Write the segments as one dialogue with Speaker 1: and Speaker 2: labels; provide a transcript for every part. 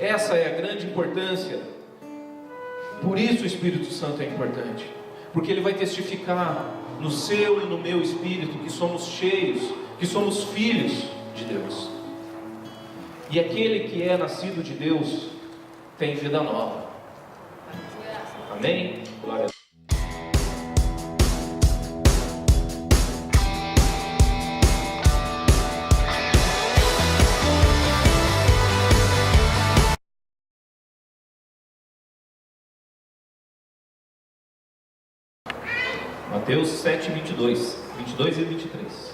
Speaker 1: Essa é a grande importância. Por isso o Espírito Santo é importante, porque ele vai testificar no seu e no meu espírito que somos cheios, que somos filhos de Deus. E aquele que é nascido de Deus tem vida nova. Amém? Glória a Deus. Mateus 7, 22 e 23.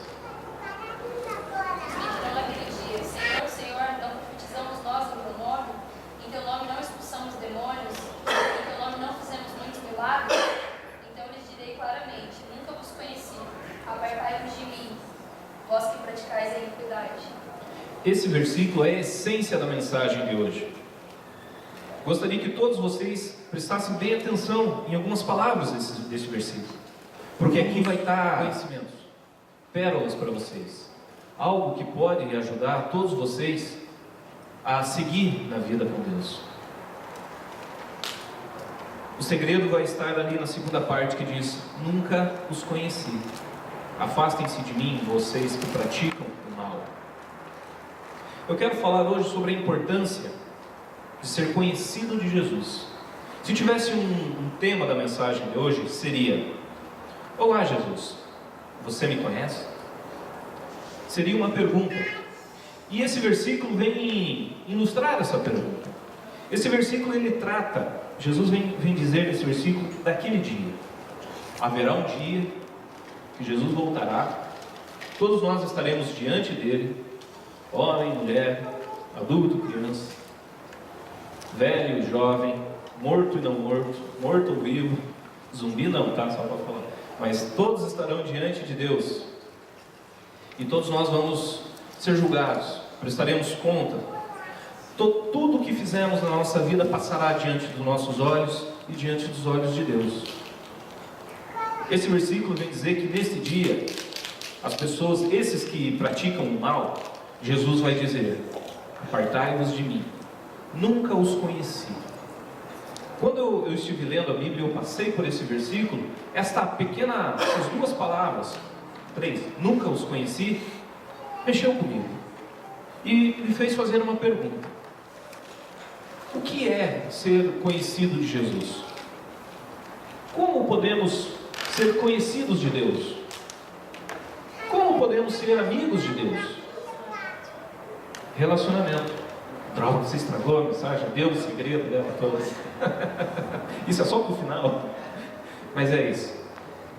Speaker 1: Esse versículo é a essência da mensagem de hoje. Gostaria que todos vocês prestassem bem atenção em algumas palavras desse versículo, porque aqui vai estar conhecimentos, pérolas para vocês, algo que pode ajudar todos vocês a seguir na vida com Deus. O segredo vai estar ali na segunda parte que diz: nunca os conheci, afastem-se de mim, vocês que praticam o mal. Eu quero falar hoje sobre a importância de ser conhecido de Jesus. Se tivesse um tema da mensagem de hoje, seria: olá Jesus, você me conhece? Seria uma pergunta. E esse versículo vem ilustrar essa pergunta. Esse versículo ele trata, Jesus vem dizer nesse versículo, daquele dia. Haverá um dia que Jesus voltará, todos nós estaremos diante dele, homem, mulher, adulto, criança, velho, jovem, morto e não morto, morto ou vivo, zumbi não, tá? Só para falar. Mas todos estarão diante de Deus. E todos nós vamos ser julgados, prestaremos conta. Tudo o que fizemos na nossa vida passará diante dos nossos olhos e diante dos olhos de Deus. Esse versículo vem dizer que nesse dia, as pessoas, esses que praticam o mal, Jesus vai dizer: apartai-vos de mim, nunca os conheci. Quando eu estive lendo a Bíblia, eu passei por esse versículo, essas duas palavras, nunca os conheci, mexeu comigo e me fez fazer uma pergunta: o que é ser conhecido de Jesus? Como podemos ser conhecidos de Deus? Como podemos ser amigos de Deus? Relacionamento. Droga, você estragou a mensagem, deu o segredo dela toda. Isso é só para o final. Mas é isso.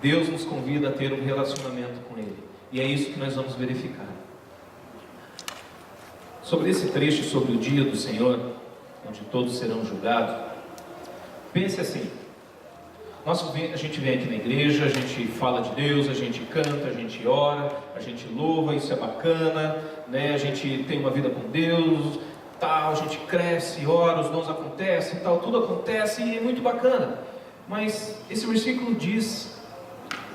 Speaker 1: Deus nos convida a ter um relacionamento com Ele. E é isso que nós vamos verificar. Sobre esse trecho, sobre o dia do Senhor, onde todos serão julgados, pense assim: a gente vem aqui na igreja, a gente fala de Deus, a gente canta, a gente ora, a gente louva, isso é bacana, né? A gente tem uma vida com Deus, tal, a gente cresce, ora, os dons acontecem, tal, tudo acontece e é muito bacana. Mas esse versículo diz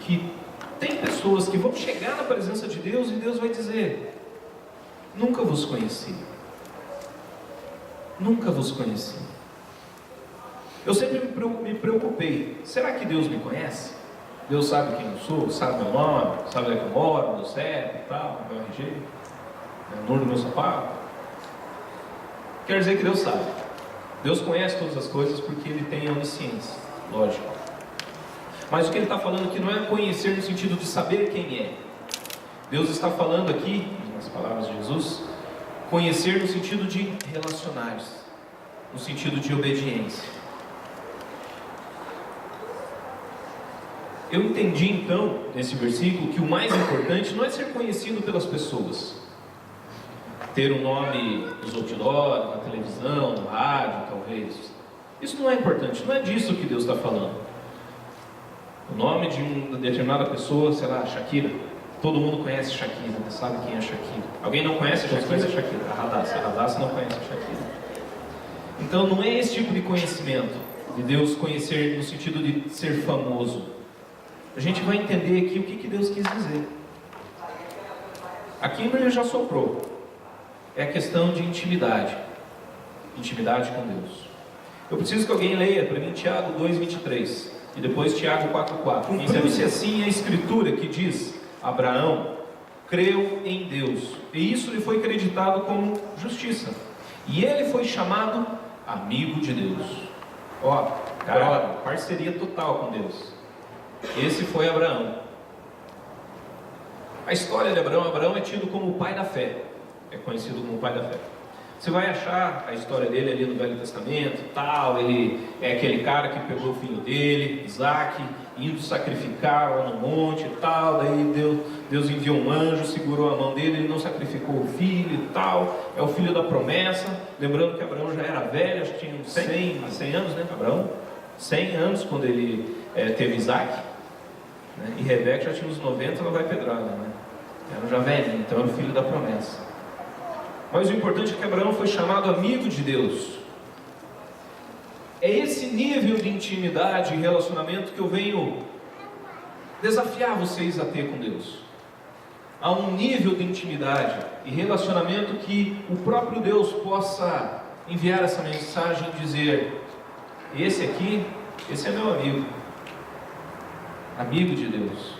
Speaker 1: que tem pessoas que vão chegar na presença de Deus e Deus vai dizer: nunca vos conheci. Nunca vos conheci. Eu sempre me preocupei: será que Deus me conhece? Deus sabe quem eu sou, sabe meu nome, sabe onde eu moro, meu CEP e tal, meu RG, o número do meu sapato. Quer dizer que Deus sabe. Deus conhece todas as coisas porque Ele tem onisciência, lógico. Mas o que Ele está falando aqui não é conhecer no sentido de saber quem é. Deus está falando aqui, nas palavras de Jesus, conhecer no sentido de relacionar-se, no sentido de obediência. Eu entendi então, nesse versículo, que o mais importante não é ser conhecido pelas pessoas, ter um nome nos outdoors, na televisão, no rádio, talvez. Isso não é importante, não é disso que Deus está falando. O nome de uma determinada pessoa, sei lá, Shakira. Todo mundo conhece Shakira, né? Sabe quem é Shakira. Alguém não conhece Shakira? Conhece a Shakira? A Radassa não conhece a Shakira. Então não é esse tipo de conhecimento, de Deus conhecer no sentido de ser famoso. A gente vai entender aqui o que Deus quis dizer. A Kimberly já soprou. É a questão de intimidade. intimidade com Deus. Eu preciso que alguém leia para mim Tiago 2,23 e depois Tiago 4,4. Cumpriu-se assim a escritura que diz: Abraão creu em Deus, e isso lhe foi acreditado como justiça, e ele foi chamado amigo de Deus. Ó, cara, parceria total com Deus. Esse foi Abraão. A história de Abraão é tido como o pai da fé, é conhecido como o pai da fé. Você vai achar a história dele ali no Velho Testamento, tal. Ele é aquele cara que pegou o filho dele, Isaac, indo sacrificar lá no monte e tal. Daí Deus enviou um anjo, segurou a mão dele, ele não sacrificou o filho e tal. É o filho da promessa. Lembrando que Abraão já era velho, acho que tinha uns 100 anos, né? Abraão, 100 anos quando ele teve Isaac, né? E Rebeca já tinha uns 90, ela vai pedrada, né? Era já velho, então era o filho da promessa. Mas o importante é que Abraão foi chamado amigo de Deus. É esse nível de intimidade e relacionamento que eu venho desafiar vocês a ter com Deus. Há um nível de intimidade e relacionamento que o próprio Deus possa enviar essa mensagem e dizer: esse aqui, esse é meu amigo. Amigo de Deus.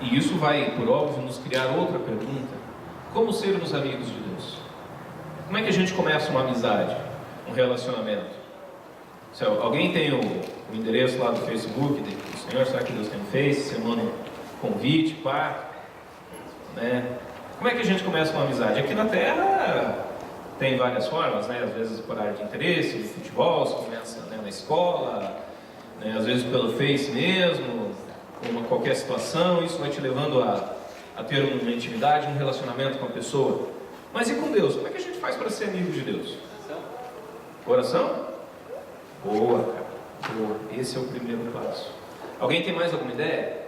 Speaker 1: E isso vai, por óbvio, nos criar outra pergunta. Como sermos amigos de Deus? Como é que a gente começa uma amizade, um relacionamento? Se alguém tem o endereço lá do Facebook do Senhor, será que Deus tem um Face? Você manda um convite, pá, né? Como é que a gente começa uma amizade? Aqui na Terra tem várias formas, né? Às vezes por área de interesse, de futebol, você começa, né, na escola, né? Às vezes pelo Face mesmo, uma qualquer situação, isso vai te levando a ter uma intimidade, um relacionamento com a pessoa. Mas e com Deus? Como é que a gente faz para ser amigo de Deus? Oração? Boa, cara. Boa. Esse é o primeiro passo. Alguém tem mais alguma ideia?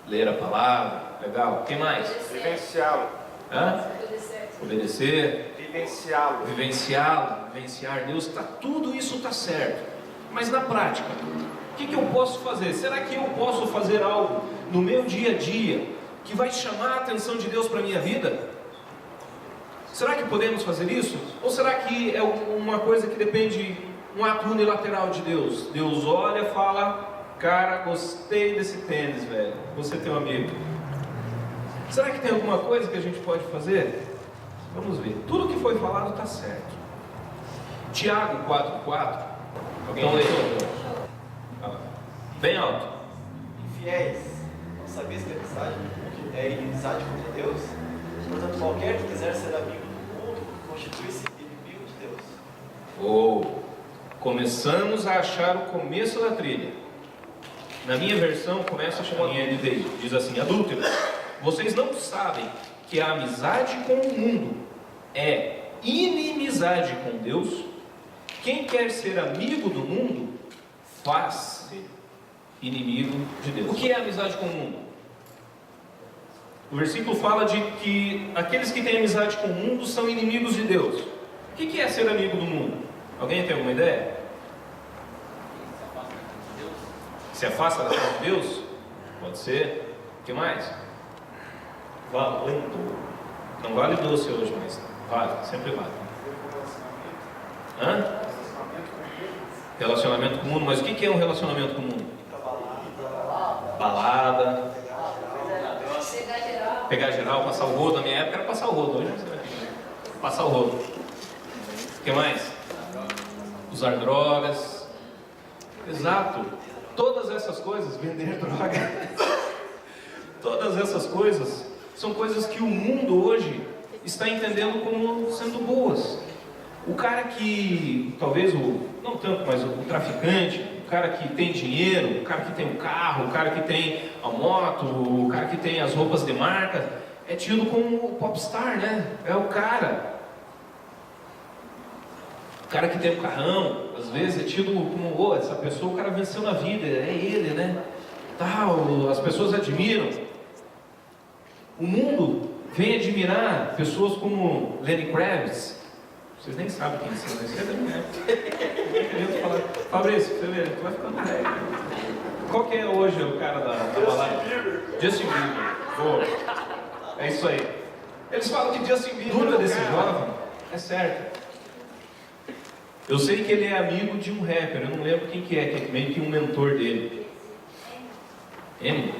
Speaker 1: Ler a palavra. Legal. Quem mais?
Speaker 2: Vivenciá-lo.
Speaker 1: Hã? Obedecer.
Speaker 2: Vivenciá-lo.
Speaker 1: Vivenciar Deus. Tudo isso está certo. Mas na prática, o que eu posso fazer? Será que eu posso fazer algo no meu dia a dia que vai chamar a atenção de Deus para a minha vida? Será que podemos fazer isso? Ou será que é uma coisa que depende, um ato unilateral de Deus? Deus olha e fala: cara, gostei desse tênis, velho, você é teu amigo. Será que tem alguma coisa que a gente pode fazer? Vamos ver. Tudo que foi falado está certo. Tiago 4,4. Alguém lê? Bem alto.
Speaker 3: Infiéis, não sabeis que a amizade é inimizade contra Deus? Portanto, qualquer que quiser ser amigo do mundo, constitui-se inimigo de Deus.
Speaker 1: Começamos a achar o começo da trilha. Na minha versão, começa a minha NVI, diz assim: adúlteros, vocês não sabem que a amizade com o mundo é inimizade com Deus? Quem quer ser amigo do mundo, faz-se inimigo de Deus. O que é amizade com o mundo? O versículo fala de que aqueles que têm amizade com o mundo são inimigos de Deus. O que é ser amigo do mundo? Alguém tem alguma ideia? Se afasta da vontade de Deus? Pode ser. O que mais?
Speaker 2: Valendo.
Speaker 1: Não vale doce hoje, mas vale, sempre vale. Hã? Relacionamento com o mundo. Mas o que é um relacionamento com o mundo? Balada. Pegar geral, passar o rodo. Na minha época era passar o rodo. Hoje não sei. Passar o rodo. O que mais? Usar drogas. Exato. Todas essas coisas, vender droga. Todas essas coisas são coisas que o mundo hoje está entendendo como sendo boas. O cara que, talvez não tanto, mas o traficante, o cara que tem dinheiro, o cara que tem um carro, o cara que tem a moto, o cara que tem as roupas de marca, é tido como o popstar, né? É o cara. O cara que tem um carrão, às vezes é tido como, essa pessoa, o cara venceu na vida, é ele, né? Tal, as pessoas admiram. O mundo vem admirar pessoas como Lenny Kravitz. Vocês nem sabem quem são, mas você deve falar. Fabrício, você vê, tu vai ficando velho. Qual que é hoje o cara da balada? Justin Bieber. Boa. É isso aí. Eles falam que Justin Bieber desse jovem é certo. Eu sei que ele é amigo de um rapper, eu não lembro quem que é meio que um mentor dele. Eminem?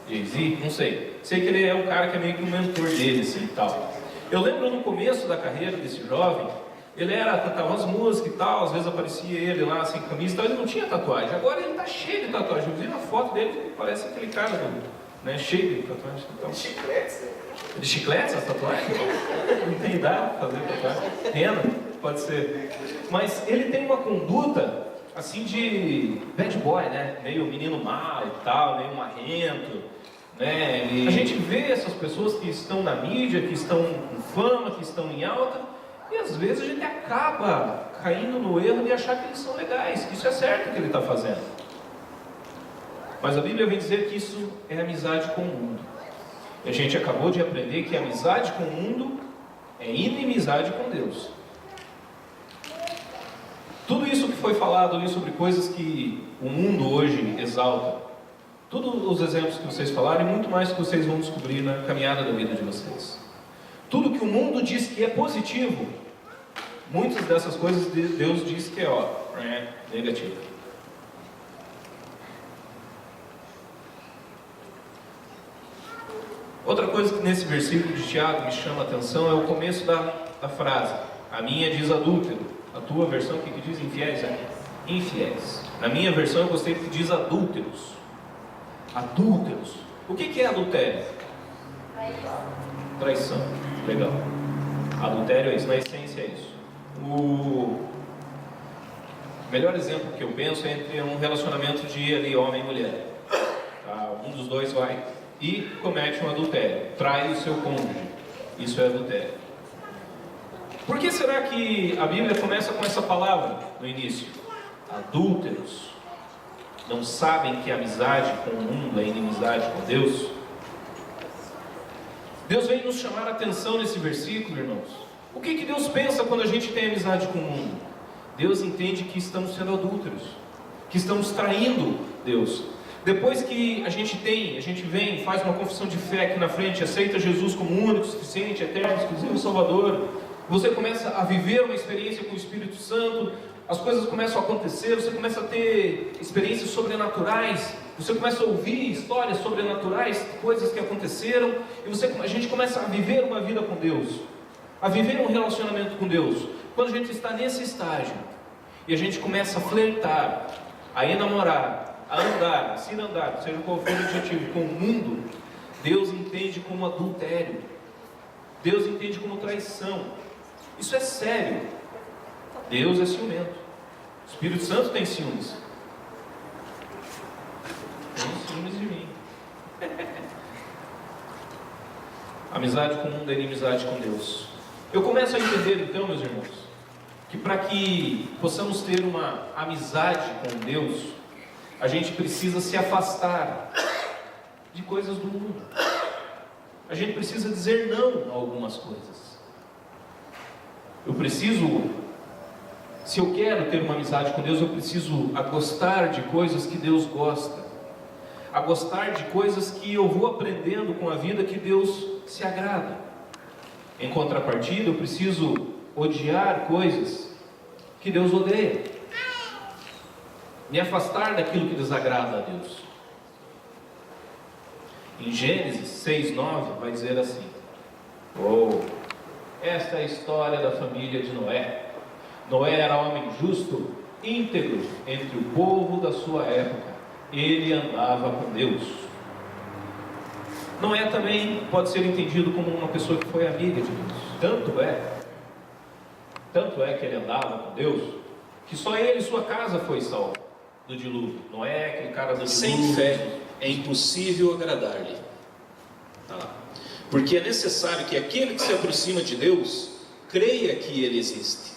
Speaker 1: Jay-Z? Não sei. Sei que ele é um cara que é meio que um mentor dele, assim, e tal. Eu lembro no começo da carreira desse jovem, ele cantava as músicas e tal, às vezes aparecia ele lá sem camisa, então ele não tinha tatuagem. Agora ele tá cheio de tatuagem. Eu vi uma foto dele, parece aquele cara, né, cheio de tatuagem. Então.
Speaker 3: De chicletes, né?
Speaker 1: De chicletes as tatuagens? Não tem idade para fazer tatuagem. Renda, pode ser. Mas ele tem uma conduta assim de bad boy, né? Meio menino mau e tal, meio marrento, né? A gente vê essas pessoas que estão na mídia, que estão com fama, que estão em alta, e às vezes a gente acaba caindo no erro de achar que eles são legais, que isso é certo que ele está fazendo. Mas a Bíblia vem dizer que isso é amizade com o mundo. E a gente acabou de aprender que amizade com o mundo é inimizade com Deus. Tudo isso que foi falado ali sobre coisas que o mundo hoje exalta, todos os exemplos que vocês falaram e muito mais que vocês vão descobrir na caminhada da vida de vocês. Tudo que o mundo diz que é positivo, muitas dessas coisas Deus diz que é negativo. Outra coisa que nesse versículo de Tiago me chama a atenção é o começo da frase. A minha diz adúltero. A tua versão, o que diz? Infiéis? Infiéis. Na minha versão eu gostei que diz adúlteros. Adúlteros. O que é adultério? Traição. Legal. Adultério é isso, na essência é isso. O melhor exemplo que eu penso é entre um relacionamento de ali, homem e mulher. Tá? Um dos dois vai e comete um adultério, trai o seu cônjuge. Isso é adultério. Por que será que a Bíblia começa com essa palavra no início? Adúlteros. Não sabem que amizade com o mundo é inimizade com Deus? Deus vem nos chamar a atenção nesse versículo, irmãos. O que Deus pensa quando a gente tem amizade com o mundo? Deus entende que estamos sendo adúlteros, que estamos traindo Deus. Depois que a gente vem, faz uma confissão de fé aqui na frente, aceita Jesus como único, suficiente, eterno, exclusivo Salvador, você começa a viver uma experiência com o Espírito Santo, as coisas começam a acontecer, você começa a ter experiências sobrenaturais, você começa a ouvir histórias sobrenaturais, coisas que aconteceram, e a gente começa a viver uma vida com Deus, a viver um relacionamento com Deus. Quando a gente está nesse estágio, e a gente começa a flertar, a enamorar, a andar, a se andar, seja qual for o objetivo, com o mundo, Deus entende como adultério, Deus entende como traição. Isso é sério. Deus é ciumento. O Espírito Santo tem ciúmes. Tem ciúmes de mim. Amizade com o mundo é inimizade com Deus. Eu começo a entender então, meus irmãos, que para que possamos ter uma amizade com Deus, a gente precisa se afastar de coisas do mundo. A gente precisa dizer não a algumas coisas. Eu preciso, se eu quero ter uma amizade com Deus, eu preciso gostar de coisas que Deus gosta, a gostar de coisas que eu vou aprendendo com a vida que Deus se agrada. Em contrapartida, eu preciso odiar coisas que Deus odeia, me afastar daquilo que desagrada a Deus. Em Gênesis 6:9 vai dizer assim: esta é a história da família de Noé. Noé era homem justo, íntegro entre o povo da sua época. Ele andava com Deus. Noé também pode ser entendido como uma pessoa que foi amiga de Deus. Tanto é que ele andava com Deus, que só ele e sua casa foi salvo do dilúvio. Noé, aquele cara do dilúvio.
Speaker 2: Sem fé é impossível agradar-lhe. Tá lá. Porque é necessário que aquele que se aproxima de Deus creia que Ele existe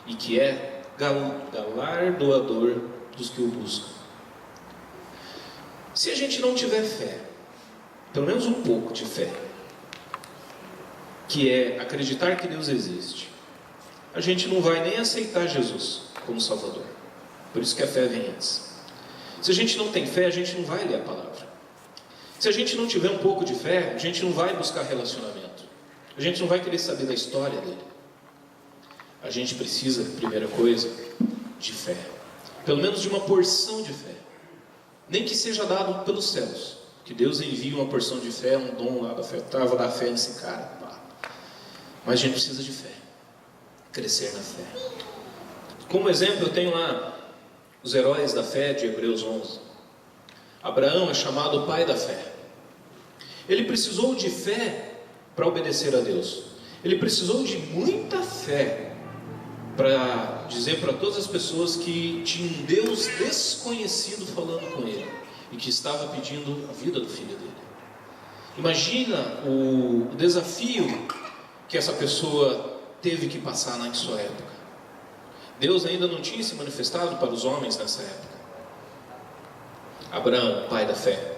Speaker 2: e que é galardoador dos que o buscam. Se a gente não tiver fé, pelo menos um pouco de fé, que é acreditar que Deus existe, a gente não vai nem aceitar Jesus como Salvador. Por isso que a fé vem antes. Se a gente não tem fé, a gente não vai ler a palavra. Se a gente não tiver um pouco de fé, a gente não vai buscar relacionamento. A gente não vai querer saber da história dele. a gente precisa, primeira coisa, de fé. Pelo menos de uma porção de fé. Nem que seja dado pelos céus. Que Deus envie uma porção de fé, um dom lá da fé. Vou dar fé nesse cara. Mas a gente precisa de fé. Crescer na fé. Como exemplo, eu tenho lá os heróis da fé de Hebreus 11. Abraão é chamado o pai da fé. Ele precisou de fé para obedecer a Deus. Ele precisou de muita fé para dizer para todas as pessoas que tinha um Deus desconhecido falando com ele e que estava pedindo a vida do filho dele. Imagina o desafio que essa pessoa teve que passar na sua época. Deus ainda não tinha se manifestado para os homens nessa época. Abraão, pai da fé.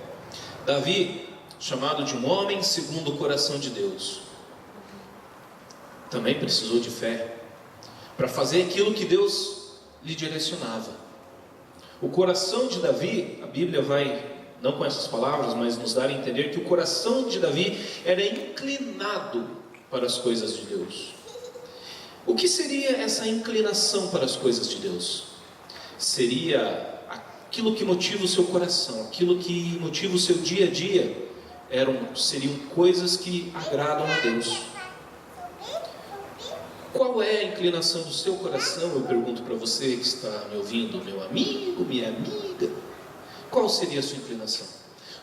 Speaker 2: Davi, chamado de um homem segundo o coração de Deus, também precisou de fé para fazer aquilo que Deus lhe direcionava. O coração de Davi, a Bíblia vai, não com essas palavras, mas nos dar a entender que o coração de Davi era inclinado para as coisas de Deus. O que seria essa inclinação para as coisas de Deus? Seria aquilo que motiva o seu coração, aquilo que motiva o seu dia a dia, seriam coisas que agradam a Deus. Qual é a inclinação do seu coração? Eu pergunto para você que está me ouvindo, meu amigo, minha amiga. Qual seria a sua inclinação?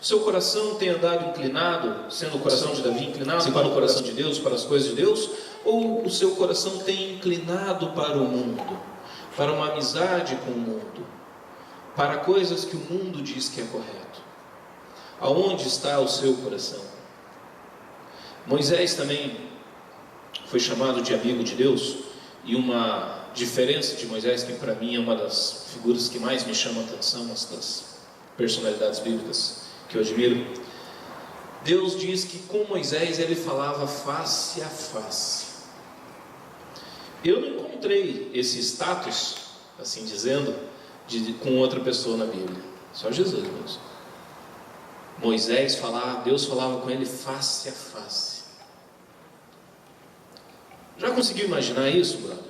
Speaker 2: O seu coração tem andado inclinado, sendo o coração de Davi inclinado para o coração de Deus, para as coisas de Deus? Ou o seu coração tem inclinado para o mundo, para uma amizade com o mundo, para coisas que o mundo diz que é correto? Aonde está o seu coração? Moisés também foi chamado de amigo de Deus, e uma diferença de Moisés, que para mim é uma das figuras que mais me chama a atenção, uma das personalidades bíblicas que eu admiro. Deus diz que com Moisés ele falava face a face. Eu não encontrei esse status, assim dizendo, com outra pessoa na Bíblia, só Jesus mesmo. Moisés falava, Deus falava com ele face a face. Já conseguiu imaginar isso, brother?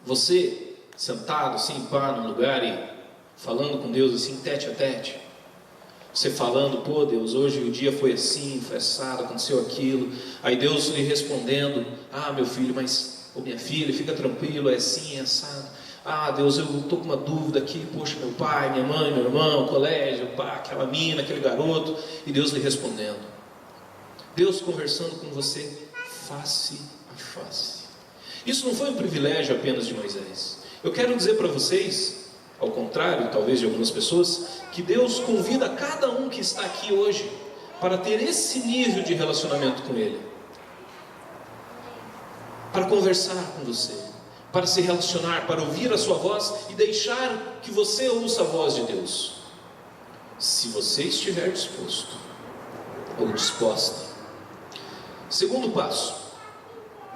Speaker 2: Você sentado assim, pá, num lugar e falando com Deus assim, tete a tete. Você falando, pô Deus, hoje o dia foi assim, foi assado, aconteceu aquilo. Aí Deus lhe respondendo, meu filho, mas, minha filha, fica tranquilo, é assim, é assado. Deus, eu estou com uma dúvida aqui, poxa, meu pai, minha mãe, meu irmão, colégio, pá, aquela mina, aquele garoto. E Deus lhe respondendo. Deus conversando com você face a face. Isso não foi um privilégio apenas de Moisés. Eu quero dizer para vocês, ao contrário, talvez de algumas pessoas, que Deus convida cada um que está aqui hoje para ter esse nível de relacionamento com Ele, para conversar com você, para se relacionar, para ouvir a sua voz e deixar que você ouça a voz de Deus, se você estiver disposto ou disposta. Segundo passo,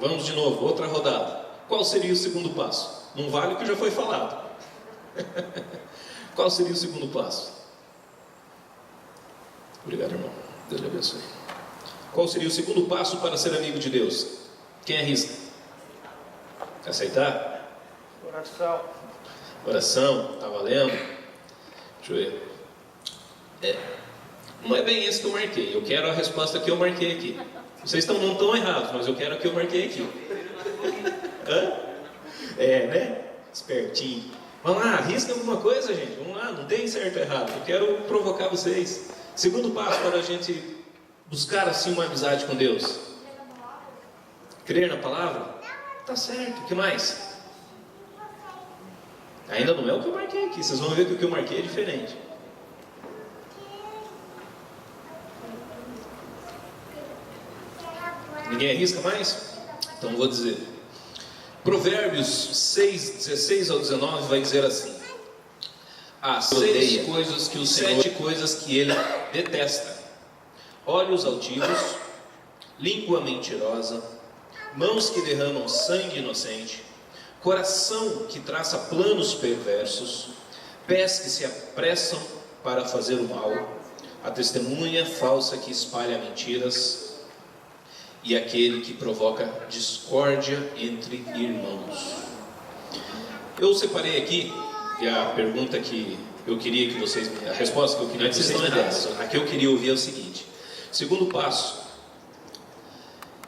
Speaker 2: vamos de novo, outra rodada. Qual seria o segundo passo? Não vale o que já foi falado. Qual seria o segundo passo? Obrigado, irmão. Deus lhe abençoe. Qual seria o segundo passo para ser amigo de Deus? Quem arrisca? Aceitar?
Speaker 3: Oração.
Speaker 2: Oração, tá valendo? Deixa eu ver. Não é bem esse que eu marquei. Eu quero a resposta que eu marquei aqui. Vocês não estão errados, mas eu quero a que eu marquei aqui. Né? Espertinho. Vamos lá, arrisca alguma coisa, gente. Vamos lá, não tem certo ou errado. Eu quero provocar vocês. Segundo passo para a gente buscar assim uma amizade com Deus. Crer na palavra? Tá certo. O que mais? Ainda não é o que eu marquei aqui. Vocês vão ver que o que eu marquei é diferente. Ninguém arrisca mais? Então vou dizer. Provérbios 6, 16 ao 19 vai dizer assim: há sete coisas que ele detesta: olhos altivos, língua mentirosa, mãos que derramam sangue inocente, coração que traça planos perversos, pés que se apressam para fazer o mal, a testemunha falsa que espalha mentiras, e aquele que provoca discórdia entre irmãos. Eu separei aqui, e a pergunta que eu queria que vocês, a resposta que eu queria que vocês me dessem, a que eu queria ouvir é o seguinte: o segundo passo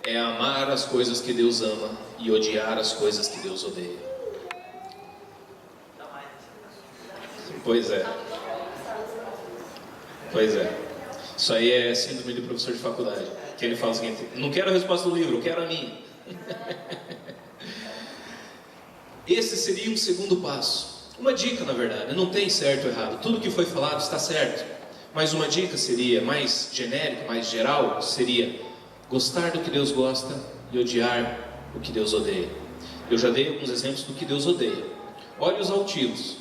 Speaker 2: é amar as coisas que Deus ama e odiar as coisas que Deus odeia. Pois é. Pois é. Isso aí é síndrome de professor de faculdade. Que ele fala o seguinte: não quero a resposta do livro, eu quero a minha. Esse seria um segundo passo. Uma dica, na verdade, não tem certo ou errado. Tudo que foi falado está certo. Mas uma dica seria mais genérica, mais geral, seria gostar do que Deus gosta e odiar o que Deus odeia. Eu já dei alguns exemplos do que Deus odeia. Olhos altivos.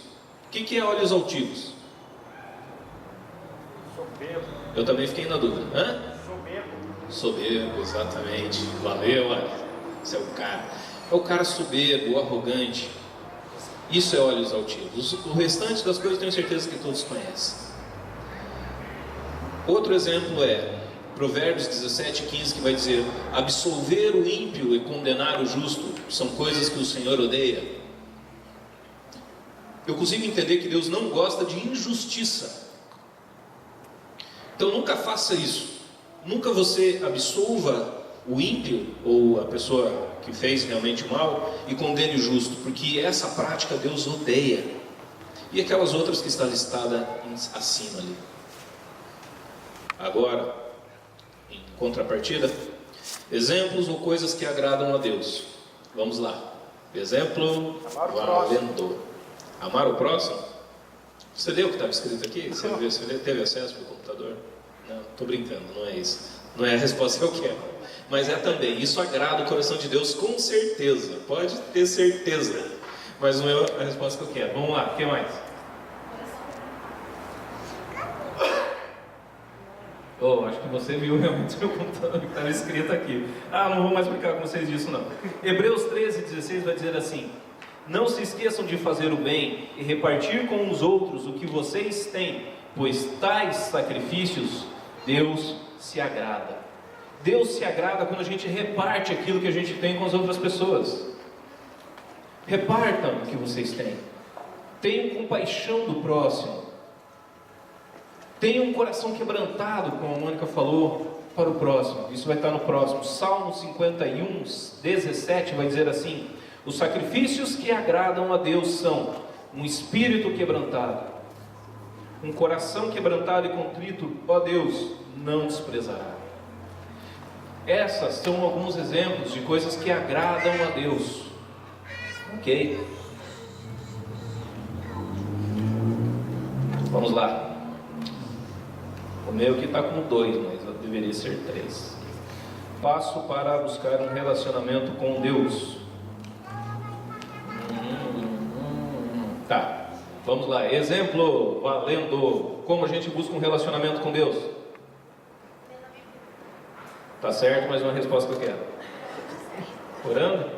Speaker 2: O que é olhos altivos?
Speaker 3: Soberbo.
Speaker 2: Eu também fiquei na dúvida. Hã?
Speaker 3: Soberbo.
Speaker 2: Soberbo, exatamente. Valeu, Alex. Esse é o cara. É o cara soberbo, arrogante. Isso é olhos altivos. O restante das coisas eu tenho certeza que todos conhecem. Outro exemplo é Provérbios 17:15, que vai dizer: absolver o ímpio e condenar o justo são coisas que o Senhor odeia. Eu consigo entender que Deus não gosta de injustiça. Então nunca faça isso. Nunca você absolva o ímpio, ou a pessoa que fez realmente mal, e condene o justo, porque essa prática Deus odeia. E aquelas outras que está listada acima ali. Agora, em contrapartida, exemplos ou coisas que agradam a Deus. Vamos lá. Exemplo valendo. Amar o próximo? Você leu o que estava escrito aqui? Você teve acesso ao computador? Não, estou brincando, não é isso. Não é a resposta que eu quero. Mas é também, isso agrada o coração de Deus com certeza. Pode ter certeza. Mas não é a resposta que eu quero. Vamos lá, o que mais? Oh, acho que você viu realmente o meu computador que estava escrito aqui. Não vou mais brincar com vocês disso não. Hebreus 13:16 vai dizer assim: não se esqueçam de fazer o bem e repartir com os outros o que vocês têm, pois tais sacrifícios Deus se agrada. Deus se agrada quando a gente reparte aquilo que a gente tem com as outras pessoas. Repartam o que vocês têm. Tenham compaixão do próximo. Tenham um coração quebrantado, como a Mônica falou, para o próximo. Isso vai estar no próximo. Salmo 51:17 vai dizer assim: os sacrifícios que agradam a Deus são um espírito quebrantado, um coração quebrantado e contrito, ó Deus, não desprezará. Essas são alguns exemplos de coisas que agradam a Deus. Ok? Vamos lá. O meu aqui está com 2, mas deveria ser 3. Passo para buscar um relacionamento com Deus. Tá, vamos lá. Exemplo valendo. Como a gente busca um relacionamento com Deus? Tá certo, mas não é a resposta que eu quero. Orando?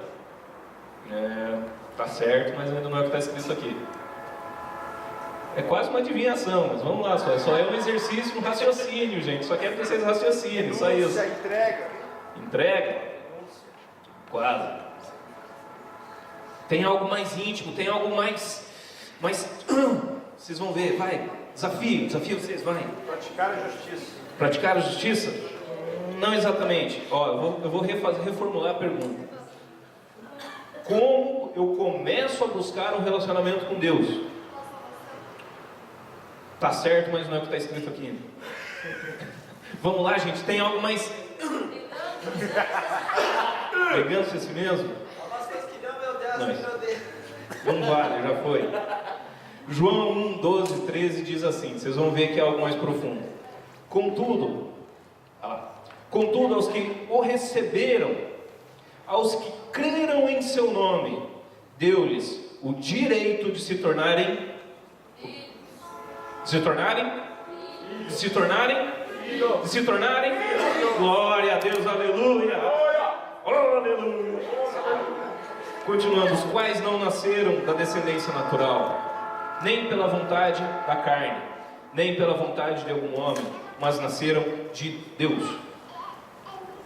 Speaker 2: Tá certo, mas ainda não é o que está escrito aqui. É quase uma adivinhação, mas vamos lá, só é um exercício, um raciocínio, gente. Só quero que vocês raciocinem, só isso.
Speaker 3: Entrega.
Speaker 1: Entrega? Quase. Tem algo mais íntimo, tem algo mais... Vocês vão ver, vai. Desafio vocês, vai.
Speaker 3: Praticar a justiça.
Speaker 1: Praticar a justiça? Não exatamente. Eu vou reformular a pergunta. Como eu começo a buscar um relacionamento com Deus? Tá certo, mas não é o que está escrito aqui. Vamos lá, gente. Tem algo mais... Pegando-se assim mesmo? Não vale, já foi. João 1:12-13 diz assim. Vocês vão ver que é algo mais profundo. Contudo, aos que o receberam, aos que creram em seu nome, deu-lhes o direito de se tornarem glória a Deus, aleluia, aleluia. Continuando, os quais não nasceram da descendência natural, nem pela vontade da carne, nem pela vontade de algum homem, mas nasceram de Deus.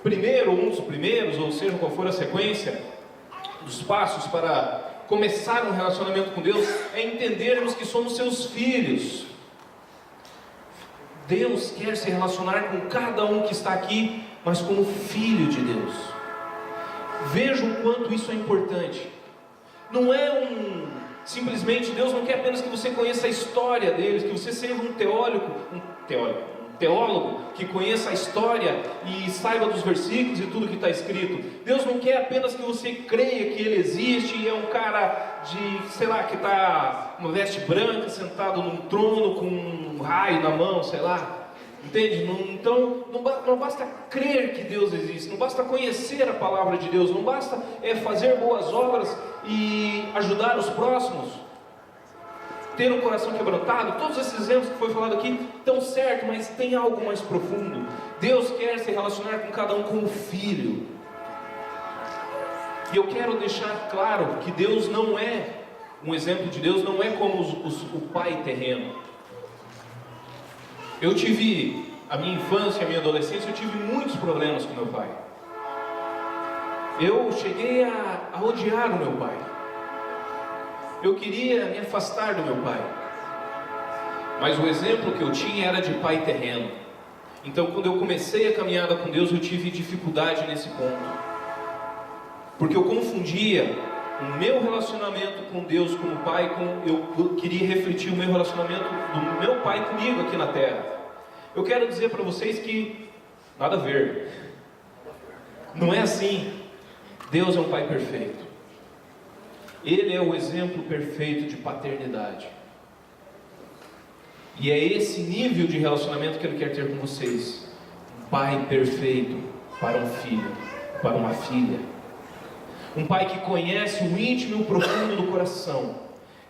Speaker 1: primeiro, um dos primeiros, ou seja, qual for a sequência dos passos para começar um relacionamento com Deus, é entendermos que somos seus filhos. Deus quer se relacionar com cada um que está aqui, mas como filho de Deus. Veja o quanto isso é importante. Não é simplesmente, Deus não quer apenas que você conheça a história deles, que você seja um teólogo que conheça a história e saiba dos versículos e tudo que está escrito. Deus não quer apenas que você creia que Ele existe e é um cara de, sei lá, que está uma veste branca, sentado num trono com um raio na mão, sei lá. Entende? Então, não basta crer que Deus existe, não basta conhecer a palavra de Deus, não basta fazer boas obras e ajudar os próximos, ter um coração quebrantado. Todos esses exemplos que foi falado aqui estão certos, mas tem algo mais profundo. Deus quer se relacionar com cada um como filho. E eu quero deixar claro que Deus não é, um exemplo de Deus não é como o pai terreno. Eu tive, a minha infância, a minha adolescência, eu tive muitos problemas com meu pai. Eu cheguei a odiar o meu pai. Eu queria me afastar do meu pai. Mas o exemplo que eu tinha era de pai terreno. Então, quando eu comecei a caminhada com Deus, eu tive dificuldade nesse ponto. Porque eu confundia o meu relacionamento com Deus como pai, eu queria refletir o meu relacionamento do meu pai comigo aqui na terra. Eu quero dizer para vocês que nada a ver. Não é assim. Deus é um pai perfeito. Ele é o exemplo perfeito de paternidade. E é esse nível de relacionamento que Ele quer ter com vocês. Um pai perfeito para um filho, para uma filha. Um pai que conhece o íntimo e o profundo do coração,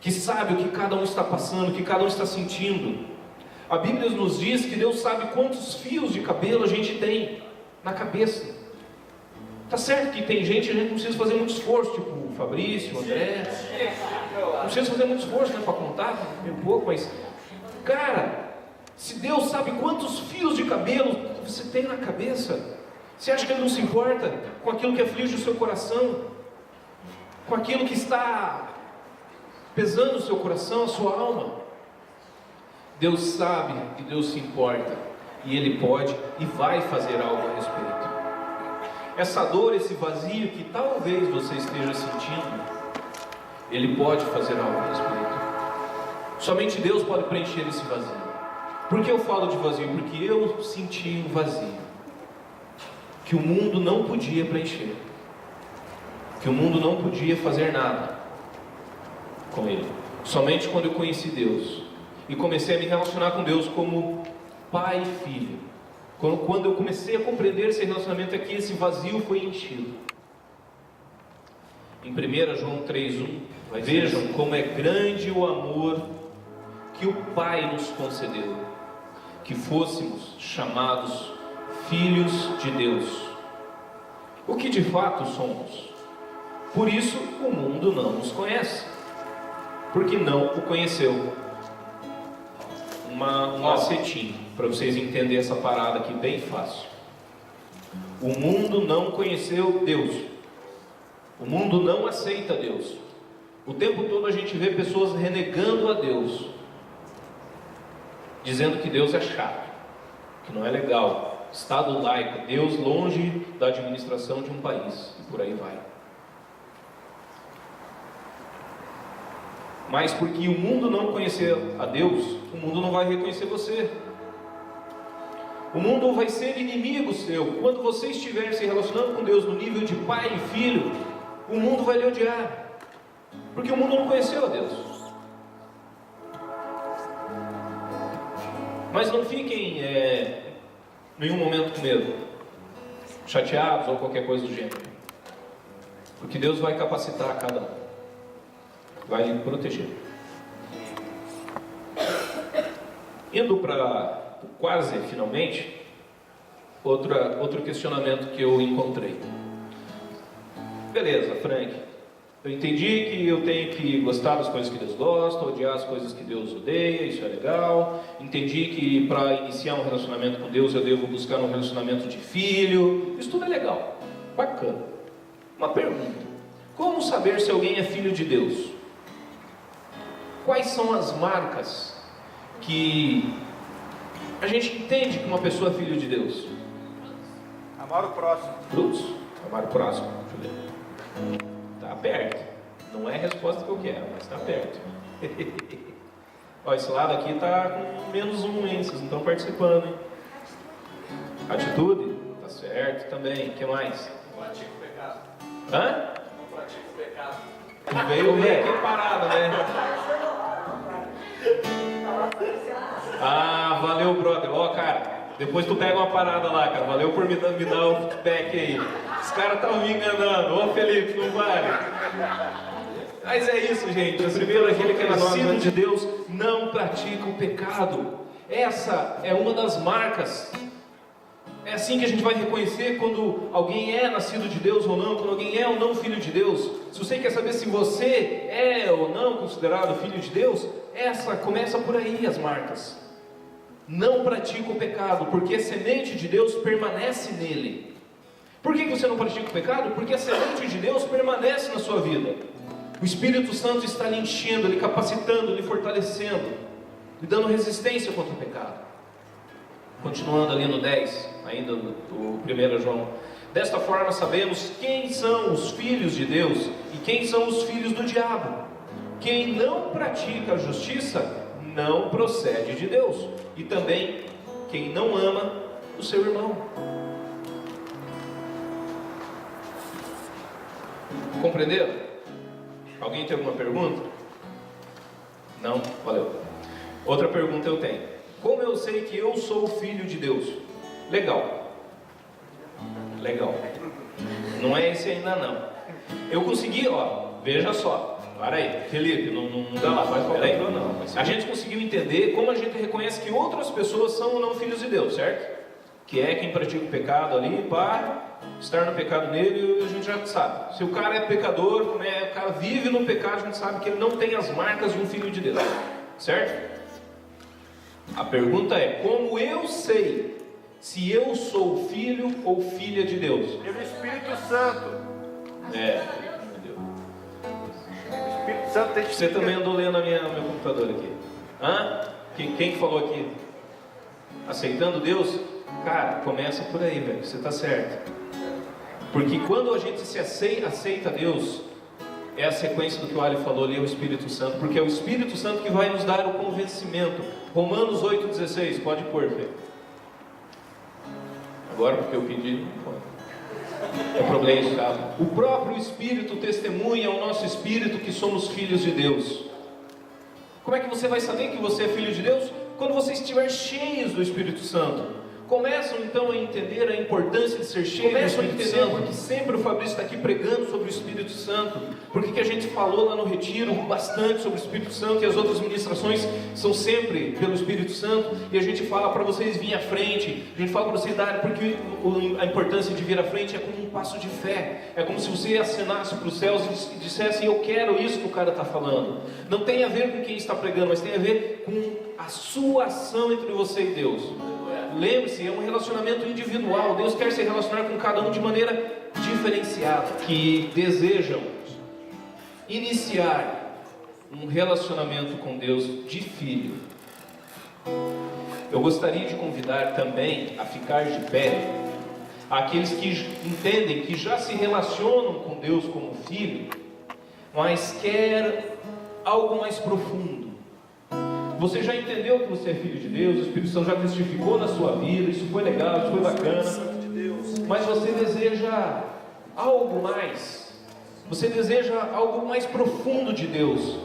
Speaker 1: que sabe o que cada um está passando, o que cada um está sentindo. A Bíblia nos diz que Deus sabe quantos fios de cabelo a gente tem na cabeça. Tá certo que tem gente, a gente não precisa fazer muito esforço, tipo o Fabrício, o André. Não precisa fazer muito esforço, né, para contar um pouco, mas cara, se Deus sabe quantos fios de cabelo você tem na cabeça, você acha que Ele não se importa com aquilo que aflige o seu coração? Com aquilo que está pesando o seu coração, a sua alma? Deus sabe e Deus se importa, e Ele pode e vai fazer algo a respeito. Essa dor, esse vazio que talvez você esteja sentindo, Ele pode fazer algo a respeito. Somente Deus pode preencher esse vazio. Por que eu falo de vazio? Porque eu senti um vazio que o mundo não podia preencher, que o mundo não podia fazer nada com ele. Somente quando eu conheci Deus e comecei a me relacionar com Deus como pai e filho, quando eu comecei a compreender esse relacionamento, é que esse vazio foi enchido. Em 1 João 3,1, vejam como é grande o amor que o Pai nos concedeu, que fôssemos chamados filhos de Deus, o que de fato somos. Por isso o mundo não nos conhece, porque não o conheceu. Um macetinho para vocês entenderem essa parada aqui bem fácil. O mundo não conheceu Deus. O mundo não aceita Deus. O tempo todo a gente vê pessoas renegando a Deus, dizendo que Deus é chato, que não é legal, Estado laico, Deus longe da administração de um país, e por aí vai. Mas porque o mundo não conhecer a Deus, o mundo não vai reconhecer você. O mundo vai ser inimigo seu. Quando você estiver se relacionando com Deus no nível de pai e filho, o mundo vai lhe odiar, porque o mundo não conheceu a Deus. Mas não fiquem em nenhum momento com medo, chateados ou qualquer coisa do gênero, porque Deus vai capacitar cada um, vai lhe proteger. Indo para quase finalmente, outro questionamento que eu encontrei. Beleza, Frank, Eu entendi que eu tenho que gostar das coisas que Deus gosta, odiar as coisas que Deus odeia, isso é legal. Entendi que para iniciar um relacionamento com Deus eu devo buscar um relacionamento de filho. Isso tudo é legal, bacana. Uma pergunta: como saber se alguém é filho de Deus? Quais são as marcas que a gente entende que uma pessoa é filho de Deus?
Speaker 3: Amar o próximo.
Speaker 1: Frutos? Amar o próximo. Deixa eu ver. Está perto. Não é a resposta que eu quero, mas está perto. Ó, esse lado aqui está com -1, hein? Vocês não estão participando, hein? Atitude? Tá certo também. O que mais?
Speaker 3: Não pratica o pecado.
Speaker 1: Hã?
Speaker 3: Não pratica o pecado.
Speaker 1: Tu veio aqui parada, né? Ah, valeu, brother. Ó, cara, depois tu pega uma parada lá, cara. Valeu por me dar o feedback aí. Os caras estavam me enganando. Ô, Felipe, não vale. Mas é isso, gente. Primeiro, aquele que é nascido de Deus não pratica o pecado. Essa é uma das marcas. É assim que a gente vai reconhecer quando alguém é nascido de Deus ou não, quando alguém é ou não filho de Deus. Se você quer saber se você é ou não considerado filho de Deus, começa por aí as marcas. Não pratica o pecado, porque a semente de Deus permanece nele. Por que você não pratica o pecado? Porque a semente de Deus permanece na sua vida. O Espírito Santo está lhe enchendo, lhe capacitando, lhe fortalecendo, lhe dando resistência contra o pecado. Continuando ali no 10, ainda do 1 João. Desta forma sabemos quem são os filhos de Deus e quem são os filhos do diabo. Quem não pratica a justiça não procede de Deus, e também quem não ama o seu irmão. Compreenderam? Alguém tem alguma pergunta? Não? Valeu. Outra pergunta eu tenho: como eu sei que eu sou filho de Deus? Legal. Não é esse ainda não. Eu consegui, ó, veja só. Para aí, Felipe, não dá lá, faz qualquer aí. Não. A gente conseguiu entender como a gente reconhece que outras pessoas são ou não filhos de Deus, certo? Que é quem pratica o pecado ali, para estar no pecado nele, a gente já sabe. Se o cara é pecador, o cara vive no pecado, a gente sabe que ele não tem as marcas de um filho de Deus, certo? A pergunta é: como eu sei se eu sou filho ou filha de Deus?
Speaker 3: Pelo Espírito Santo.
Speaker 1: Meu Deus.
Speaker 3: O Espírito Santo tem.
Speaker 1: Você também andou lendo meu computador aqui? Hã? Quem que falou aqui? Aceitando Deus? Cara, começa por aí, velho. Você está certo. Porque quando a gente se aceita Deus, é a sequência do que o Ali falou ali, é o Espírito Santo. Porque é o Espírito Santo que vai nos dar o convencimento. Romanos 8,16. Pode pôr, velho. Agora, porque eu pedi, não pode. É problema isso, cara. O próprio Espírito testemunha ao nosso Espírito que somos filhos de Deus. Como é que você vai saber que você é filho de Deus? Quando você estiver cheios do Espírito Santo. Começam então a entender a importância de ser cheio do Espírito Santo, porque sempre o Fabrício está aqui pregando sobre o Espírito Santo, porque que a gente falou lá no retiro bastante sobre o Espírito Santo, e as outras ministrações são sempre pelo Espírito Santo, e a gente fala para vocês virem à frente, a gente fala para vocês darem, porque a importância de vir à frente é como um passo de fé, é como se você acenasse para os céus e dissesse: eu quero isso que o cara está falando. Não tem a ver com quem está pregando, mas tem a ver com a sua ação entre você e Deus. Lembre-se, é um relacionamento individual. Deus quer se relacionar com cada um de maneira diferenciada. Que desejam iniciar um relacionamento com Deus de filho, eu gostaria de convidar também a ficar de pé aqueles que entendem que já se relacionam com Deus como filho, mas quer algo mais profundo. Você já entendeu que você é filho de Deus, o Espírito Santo já testificou na sua vida, isso foi legal, isso foi bacana, mas você deseja algo mais, você deseja algo mais profundo de Deus.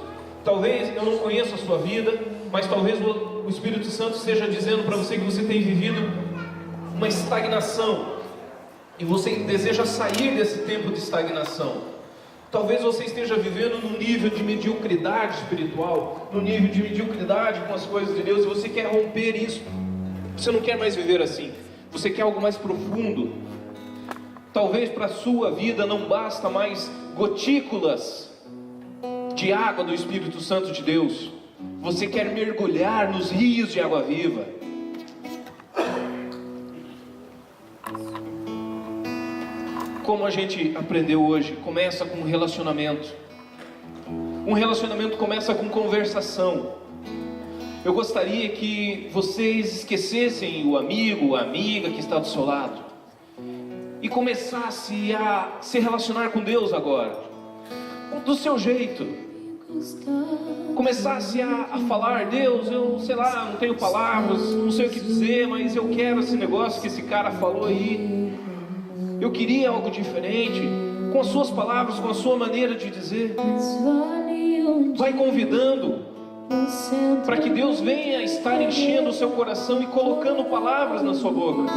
Speaker 1: Talvez eu não conheça a sua vida, mas talvez o Espírito Santo esteja dizendo para você que você tem vivido uma estagnação, e você deseja sair desse tempo de estagnação. Talvez você esteja vivendo num nível de mediocridade espiritual, num nível de mediocridade com as coisas de Deus, e você quer romper isso. Você não quer mais viver assim. Você quer algo mais profundo. Talvez para a sua vida não basta mais gotículas de água do Espírito Santo de Deus. Você quer mergulhar nos rios de água viva. Como a gente aprendeu hoje, começa com um relacionamento. Um relacionamento começa com conversação. Eu gostaria que vocês esquecessem o amigo, a amiga que está do seu lado e começasse a se relacionar com Deus agora, do seu jeito. Começasse a falar: Deus, eu sei lá, não tenho palavras, não sei o que dizer, mas eu quero esse negócio que esse cara falou aí. Eu queria algo diferente, com as suas palavras, com a sua maneira de dizer. Vai convidando para que Deus venha estar enchendo o seu coração e colocando palavras na sua boca,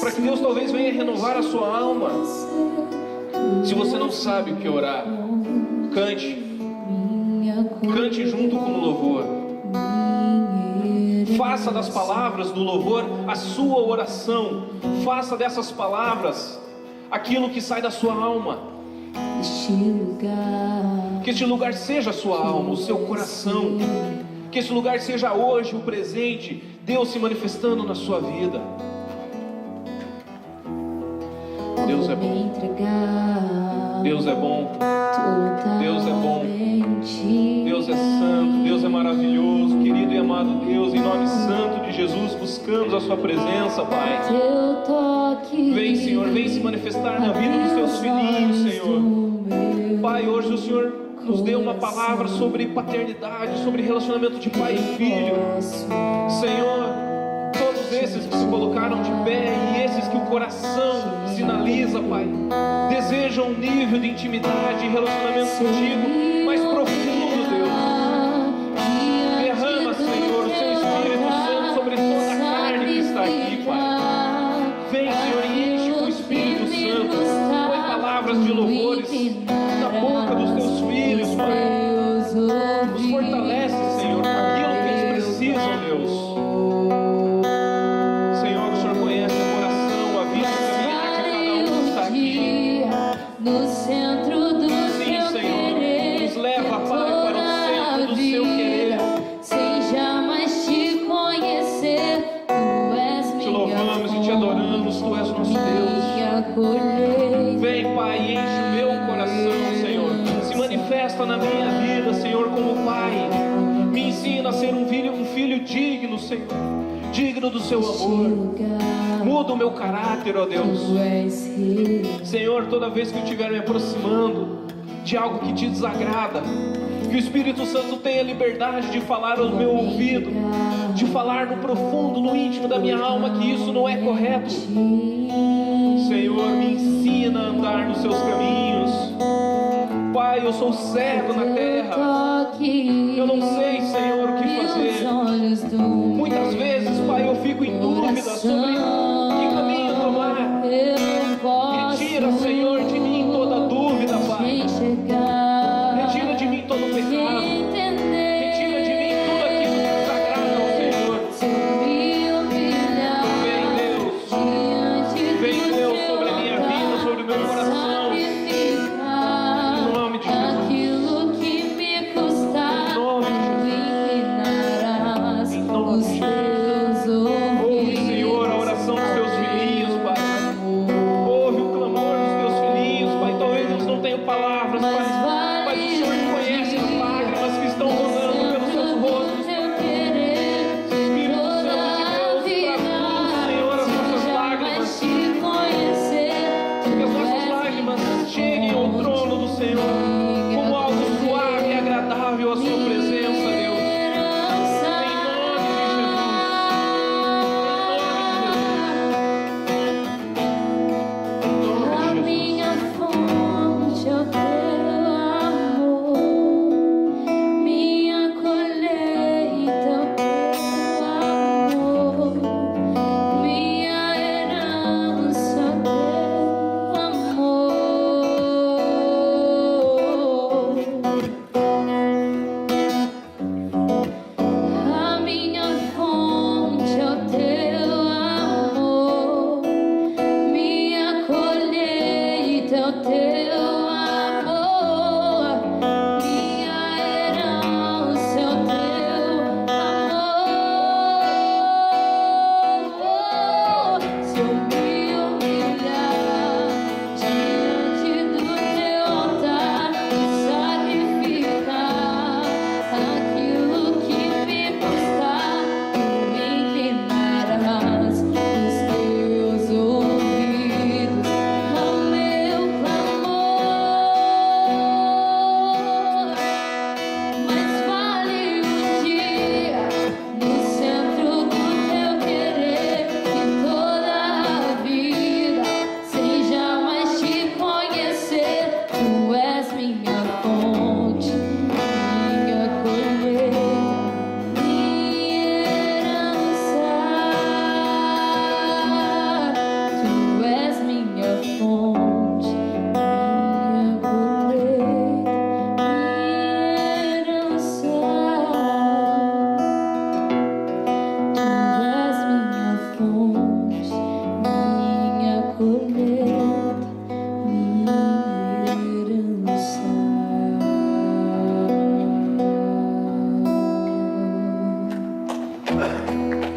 Speaker 1: para que Deus talvez venha renovar a sua alma. Se você não sabe o que orar, cante junto com o louvor. Faça das palavras do louvor a sua oração. Faça dessas palavras aquilo que sai da sua alma. Que este lugar seja a sua alma, o seu coração. Que este lugar seja hoje o presente, Deus se manifestando na sua vida. Deus é bom. Deus é bom. Deus é bom. Deus é santo. Deus é maravilhoso. Querido e amado Deus, em nome santo de Jesus, buscamos a sua presença, Pai. Vem, Senhor, vem se manifestar na vida dos teus filhinhos, Senhor. Pai, hoje o Senhor nos deu uma palavra sobre paternidade, sobre relacionamento de pai e filho. Senhor, todos esses que se colocaram de pé e esses que o coração sinaliza, Pai, desejam um nível de intimidade e relacionamento contigo mais profundo, Deus. Derrama, Senhor, o seu Espírito Santo sobre toda a carne que está aqui, Pai. Vem, Senhor, e enche com o Espírito Santo. Põe palavras de louvores na boca dos teus filhos, Pai. Os fortalece, Senhor, com aquilo que eles precisam, Deus. Senhor, o Senhor conhece o coração, a vida, o caminhar de cada um que está aqui.
Speaker 4: No centro do
Speaker 1: Sim, Senhor, nos leva, Pai, para o centro do seu querer.
Speaker 4: Sem jamais te conhecer, tu és
Speaker 1: Te louvamos e te adoramos, tu és nosso Deus. Vem, Pai, enche o meu coração, Senhor. Se manifesta na minha vida, Senhor, como Pai. Me ensina a ser um filho digno, Senhor, digno do seu amor. Muda o meu caráter, ó Deus. Senhor, toda vez que eu estiver me aproximando de algo que te desagrada, que o Espírito Santo tenha liberdade de falar ao meu ouvido, de falar no profundo, no íntimo da minha alma que isso não é correto. Senhor, me ensina a andar nos seus caminhos. Pai, eu sou cego na terra. Eu não sei, Senhor, o que fazer. Muitas vezes, Pai, eu fico em dúvida sobre que caminho tomar. Retira, Senhor, de mim toda dúvida, Pai. Retira de mim todo pecado. Retira de mim tudo aquilo que desagrada ao Senhor. Vem, Deus. Vem, Deus, sobre a minha vida, sobre o meu coração. Em nome de Jesus. Em nome de Jesus. Em nome de Jesus. Ouve, Senhor, a oração dos teus filhinhos, Pai. Ouve o clamor dos teus
Speaker 3: não.